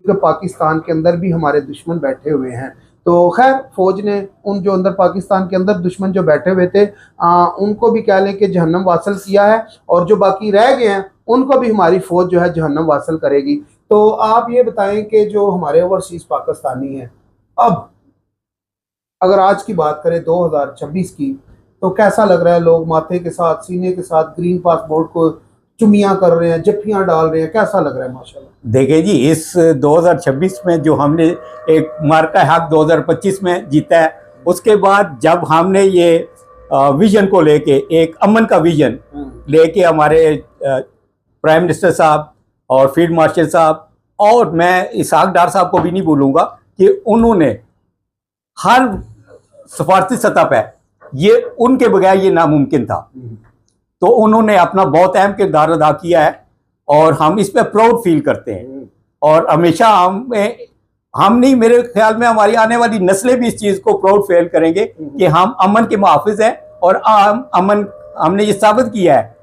क्योंकि पाकिस्तान के अंदर भी हमारे दुश्मन बैठे हुए हैं। तो खैर फौज ने उन जो अंदर पाकिस्तान के अंदर दुश्मन जो बैठे हुए थे उनको भी कह लें कि जहन्नम वासल किया है, और जो बाकी रह गए हैं उनको भी हमारी फौज जो है जहन्नम वासल करेगी। तो आप ये बताएं कि जो हमारे ओवरसीज पाकिस्तानी हैं, अब अगर आज की बात करें 2026 की, तो कैसा लग रहा है? लोग माथे के साथ सीने के साथ ग्रीन पासपोर्ट को चुमियां कर रहे हैं, जफ्फियां डाल रहे हैं, कैसा लग रहा है? माशाल्लाह। देखिए जी, इस 2026 में जो हमने एक मार्का हक 2025 में जीता है, उसके बाद जब हमने ये विजन को लेके एक अमन का विजन लेके हमारे प्राइम मिनिस्टर साहब और फील्ड मार्शल साहब, और मैं इसहाक डार साहब को भी नहीं भूलूंगा कि उन्होंने हर सफारती सतह पे ये उनके बगैर ये नामुमकिन था, तो उन्होंने अपना बहुत अहम किरदार अदा किया है और हम इस पे प्राउड फील करते हैं। और हमेशा हम नहीं, मेरे ख्याल में हमारी आने वाली नस्लें भी इस चीज़ को प्राउड फील करेंगे कि हम अमन के मुहाफिज हैं और अमन हमने ये साबित किया है